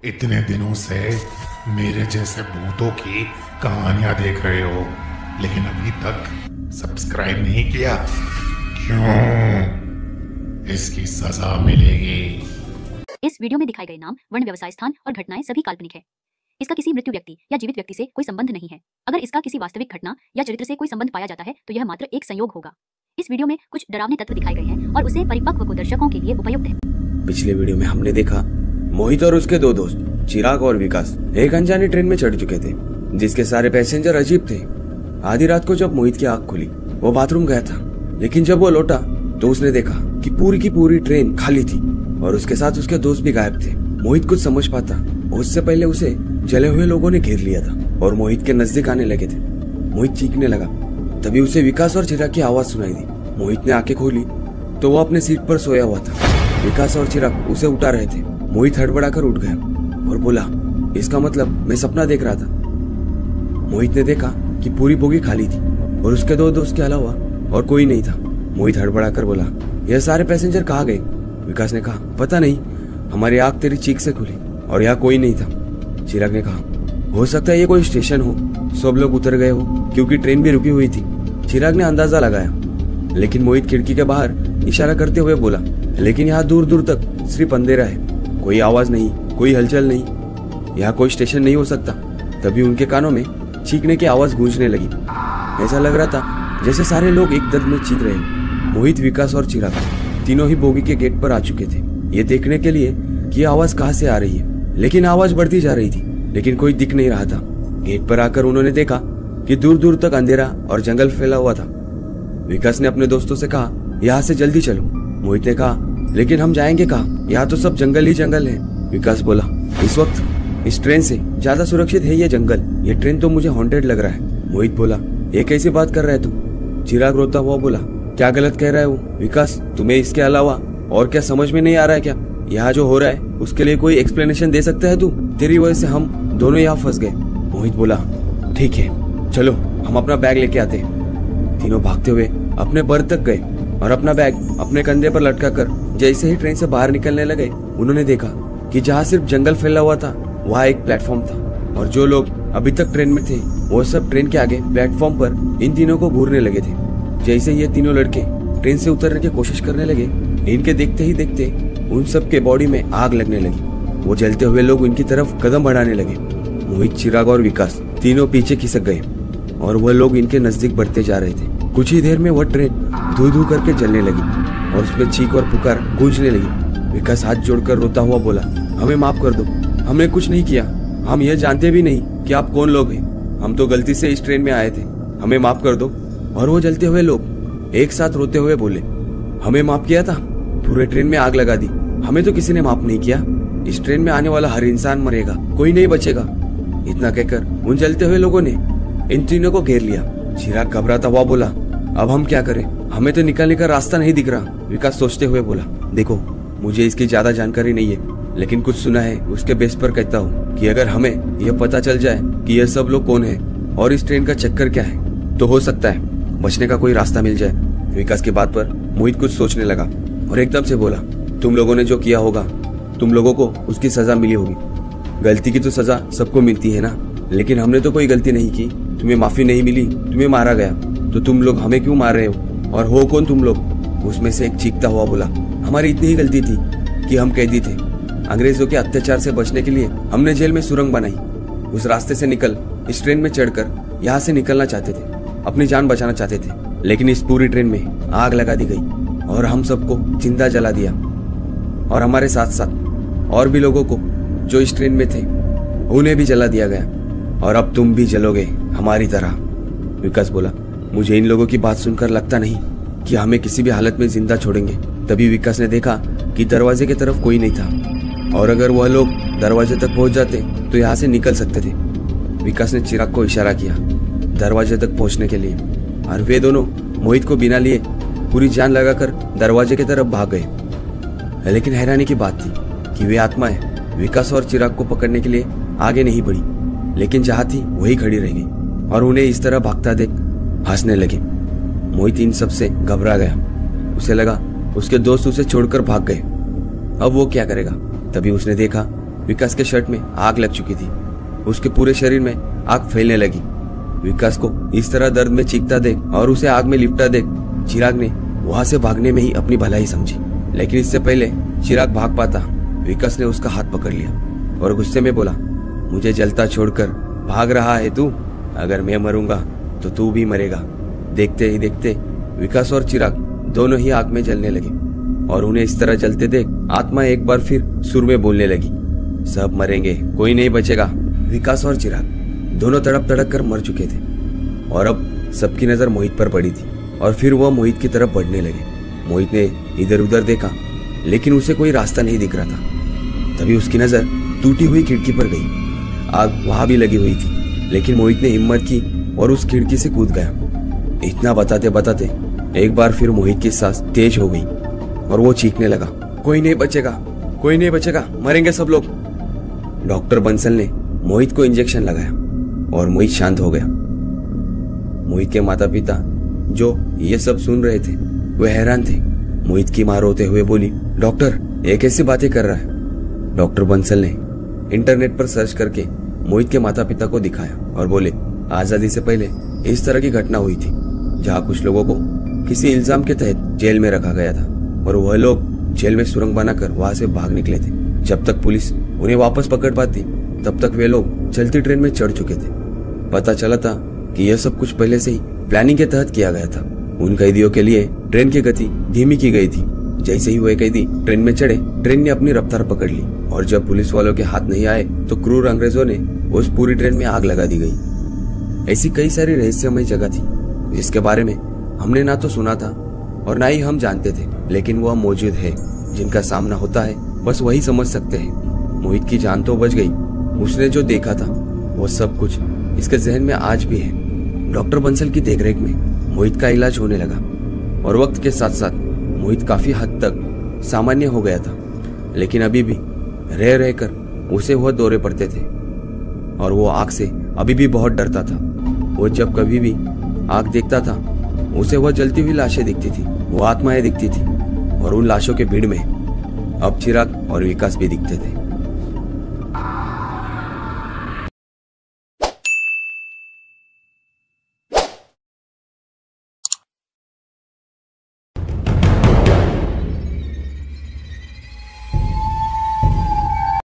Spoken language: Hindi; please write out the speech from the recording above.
इतने दिनों से मेरे जैसे भूतों की कहानियां देख रहे हो, लेकिन अभी तक सब्सक्राइब नहीं किया। क्यों? इसकी सजा मिलेगी। इस वीडियो में दिखाए गए नाम, वर्ण, व्यवसाय स्थान और घटनाएं सभी काल्पनिक है। इसका किसी मृत्यु व्यक्ति या जीवित व्यक्ति से कोई संबंध नहीं है। अगर इसका किसी वास्तविक घटना या चरित्र से कोई संबंध पाया जाता है तो यह मात्र एक संयोग होगा। इस वीडियो में कुछ डरावने तत्व दिखाए गए हैं और उसे परिपक्व को दर्शकों के लिए उपयुक्त है। पिछले वीडियो में हमने देखा मोहित और उसके दो दोस्त चिराग और विकास एक अनजानी ट्रेन में चढ़ चुके थे, जिसके सारे पैसेंजर अजीब थे। आधी रात को जब मोहित की आंख खुली, वो बाथरूम गया था, लेकिन जब वो लौटा तो उसने देखा कि पूरी की पूरी ट्रेन खाली थी और उसके साथ उसके दोस्त भी गायब थे। मोहित कुछ समझ पाता, उससे पहले उसे जले हुए लोगों ने घेर लिया था और मोहित के नजदीक आने लगे थे। मोहित चीखने लगा, तभी उसे विकास और चिराग की आवाज सुनाई दी। मोहित ने आंखें खोली तो वो अपने सीट पर सोया हुआ था। विकास और चिराग उसे उठा रहे थे। मोहित हड़बड़ाकर उठ गया और बोला, इसका मतलब मैं सपना देख रहा था। मोहित ने देखा कि पूरी बोगी खाली थी और उसके दो दोस्त के अलावा और कोई नहीं था। मोहित हड़बड़ाकर बोला, यह सारे पैसेंजर कहाँ गए? विकास ने कहा, पता नहीं, हमारी आंख तेरी चीख से खुली और यहाँ कोई नहीं था। चिराग ने कहा, हो सकता है ये कोई स्टेशन हो, सब लोग उतर गए हो क्योंकि ट्रेन भी रुकी हुई थी। चिराग ने अंदाजा लगाया, लेकिन मोहित खिड़की के बाहर इशारा करते हुए बोला, लेकिन यहाँ दूर दूर तक सिर्फ अंधेरा है, कोई आवाज नहीं, कोई हलचल नहीं, यहाँ कोई स्टेशन नहीं हो सकता। तभी उनके कानों में चीखने की आवाज गूंजने लगी। ऐसा लग रहा था जैसे सारे लोग एक दर्द में चीख रहे हैं। मोहित, विकास और चिराग तीनों ही बोगी के गेट पर आ चुके थे, ये देखने के लिए कि आवाज कहाँ से आ रही है। लेकिन आवाज बढ़ती जा रही थी, लेकिन कोई दिख नहीं रहा था। गेट पर आकर उन्होंने देखा कि दूर दूर तक अंधेरा और जंगल फैला हुआ था। विकास ने अपने दोस्तों से कहा, यहाँ से जल्दी चलो। मोहित ने कहा, लेकिन हम जाएंगे कहाँ? यहाँ तो सब जंगल ही जंगल है। विकास बोला, इस वक्त इस ट्रेन से ज्यादा सुरक्षित है ये जंगल, ये ट्रेन तो मुझे हॉन्टेड लग रहा है। मोहित बोला, ये कैसी बात कर रहा है तू? चिराग रोता हुआ बोला, क्या गलत कह रहा है वो? विकास, तुम्हें इसके अलावा और क्या समझ में नहीं आ रहा है क्या? यहाँ जो हो रहा है उसके लिए कोई एक्सप्लेनेशन दे सकता है तू? तेरी वजह से हम दोनों यहाँ फंस गए। मोहित बोला, ठीक है, चलो हम अपना बैग लेके आते हैं। तीनों भागते हुए अपने बर्थ तक गए और अपना बैग अपने कंधे पर लटका कर जैसे ही ट्रेन से बाहर निकलने लगे, उन्होंने देखा कि जहाँ सिर्फ जंगल फैला हुआ था वहाँ एक प्लेटफॉर्म था और जो लोग अभी तक ट्रेन में थे वो सब ट्रेन के आगे प्लेटफॉर्म पर इन तीनों को घूरने लगे थे। जैसे ये तीनों लड़के ट्रेन से उतरने की कोशिश करने लगे, इनके देखते ही देखते उन सब के बॉडी में आग लगने लगी। वो जलते हुए लोग उनकी तरफ कदम बढ़ाने लगे। मोहित, चिराग और विकास तीनों पीछे खिसक गए और वह लोग इनके नजदीक बढ़ते जा रहे थे। कुछ ही देर में वह ट्रेन धू धू करके जलने लगी और उसमें चीख और पुकार गूंजने लगी। विकास हाथ जोड़कर रोता हुआ बोला, हमें माफ कर दो, हमने कुछ नहीं किया, हम यह जानते भी नहीं कि आप कौन लोग हैं, हम तो गलती से इस ट्रेन में आए थे, हमें माफ कर दो। और वो जलते हुए लोग एक साथ रोते हुए बोले, हमें माफ किया था, पूरे ट्रेन में आग लगा दी, हमें तो किसी ने माफ नहीं किया। इस ट्रेन में आने वाला हर इंसान मरेगा, कोई नहीं बचेगा। इतना कहकर उन जलते हुए लोगों ने इन तीनों को घेर लिया। चिराग घबराता हुआ बोला, अब हम क्या करें, हमें तो निकलने का रास्ता नहीं दिख रहा। विकास सोचते हुए बोला, देखो, मुझे इसकी ज्यादा जानकारी नहीं है, लेकिन कुछ सुना है, उसके बेस पर कहता हूँ कि अगर हमें यह पता चल जाए कि यह सब लोग कौन है और इस ट्रेन का चक्कर क्या है, तो हो सकता है बचने का कोई रास्ता मिल जाए। विकास की बात पर मोहित कुछ सोचने लगा और एकदम से बोला, तुम लोगों ने जो किया होगा, तुम लोगों को उसकी सजा मिली होगी। गलती की तो सजा सबको मिलती है ना, लेकिन हमने तो कोई गलती नहीं की, तुम्हें माफी नहीं मिली, तुम्हें मारा गया, तो तुम लोग हमें क्यों मार रहे हो और हो कौन तुम लोग? उसमें से एक चीखता हुआ बोला, हमारी इतनी ही गलती थी कि हम कैदी थे, अंग्रेजों के अत्याचार से बचने के लिए हमने जेल में सुरंग बनाई, उस रास्ते से निकल इस ट्रेन में चढ़कर यहाँ से निकलना चाहते थे, अपनी जान बचाना चाहते थे, लेकिन इस पूरी ट्रेन में आग लगा दी गई और हम सबको जिंदा जला दिया और हमारे साथ साथ और भी लोगों को जो इस ट्रेन में थे उन्हें भी जला दिया गया और अब तुम भी जलोगे हमारी तरह। विकास बोला, मुझे इन लोगों की बात सुनकर लगता नहीं कि हमें किसी भी हालत में जिंदा छोड़ेंगे। तभी विकास ने देखा कि दरवाजे की तरफ कोई नहीं था और अगर वह लोग दरवाजे तक पहुंच जाते तो यहाँ से निकल सकते थे। विकास ने चिराग को इशारा किया दरवाजे तक पहुंचने के लिए और वे दोनों मोहित को बिना लिए पूरी जान लगाकर दरवाजे की तरफ भाग गए। लेकिन हैरानी की बात थी कि वे आत्माएं विकास और चिराग को पकड़ने के लिए आगे नहीं बढ़ी, लेकिन जहां थी वही खड़ी रह गई और उन्हें इस तरह भागता देख हंसने लगे। मोहित इन सब से घबरा गया, उसे लगा उसके दोस्त उसे छोड़कर भाग गए, अब वो क्या करेगा। तभी उसने देखा विकास के शर्ट में आग लग चुकी थी। उसके पूरे शरीर में आग फैलने लगी। विकास को इस तरह दर्द में चीखता देख और उसे आग में लिपटा देख चिराग ने वहां से भागने में ही अपनी भलाई समझी। लेकिन इससे पहले चिराग भाग पाता, विकास ने उसका हाथ पकड़ लिया और गुस्से में बोला, मुझे जलता छोड़कर भाग रहा है तू? अगर मैं मरूंगा तो तू भी मरेगा। देखते ही देखते विकास और चिराग दोनों ही आग में जलने लगे और उन्हें इस तरह जलते देख आत्मा एक बार फिर सुर में बोलने लगी, सब मरेंगे, कोई नहीं बचेगा। विकास और चिराग दोनों तड़प तड़प कर मर चुके थे और अब सबकी नजर मोहित पर पड़ी थी और फिर वह मोहित की तरफ बढ़ने लगे। मोहित ने इधर उधर देखा लेकिन उसे कोई रास्ता नहीं दिख रहा था। तभी उसकी नजर टूटी हुई खिड़की पर गई। आग वहां भी लगी हुई थी लेकिन मोहित ने हिम्मत की और उस खिड़की से कूद गया। इतना बताते बताते एक बार फिर मोहित की सांस तेज हो गई और वो चीखने लगा, कोई नहीं बचेगा, कोई नहीं बचेगा, मरेंगे सब लोग। डॉक्टर बंसल ने मोहित को इंजेक्शन लगाया और मोहित शांत हो गया। मोहित के माता पिता जो ये सब सुन रहे थे वे हैरान थे। मोहित की मां रोते हुए बोली, डॉक्टर ये कैसी बातें कर रहा है? डॉक्टर बंसल ने इंटरनेट पर सर्च करके मोहित के माता पिता को दिखाया और बोले, आजादी से पहले इस तरह की घटना हुई थी जहाँ कुछ लोगों को किसी इल्जाम के तहत जेल में रखा गया था और वह लोग जेल में सुरंग बनाकर वहां से भाग निकले थे। जब तक पुलिस उन्हें वापस पकड़ पाती तब तक वे लोग चलती ट्रेन में चढ़ चुके थे। पता चला था कि यह सब कुछ पहले से ही प्लानिंग के तहत किया गया था। उन कैदियों के लिए ट्रेन की गति धीमी की गई थी। जैसे ही वे कैदी ट्रेन में चढ़े, ट्रेन ने अपनी रफ्तार पकड़ ली और जब पुलिस वालों के हाथ नहीं आए तो क्रूर अंग्रेजों ने उस पूरी ट्रेन में आग लगा दी गई। ऐसी कई सारी रहस्यमय जगह थी जिसके बारे में हमने ना तो सुना था और ना ही हम जानते थे, लेकिन वह मौजूद है। जिनका सामना होता है बस वही समझ सकते हैं। मोहित की जान तो बच गई, उसने जो देखा था वो सब कुछ इसके जहन में आज भी है। डॉक्टर बंसल की देखरेख में मोहित का इलाज होने लगा और वक्त के साथ साथ मोहित काफी हद तक सामान्य हो गया था, लेकिन अभी भी रह रहकर उसे वह दौरे पड़ते थे और वो आग से अभी भी बहुत डरता था। वो जब कभी भी आग देखता था उसे वह जलती हुई लाशें दिखती थी, वो आत्माएं दिखती थी और उन लाशों के भीड़ में अब चिराग और विकास भी दिखते थे।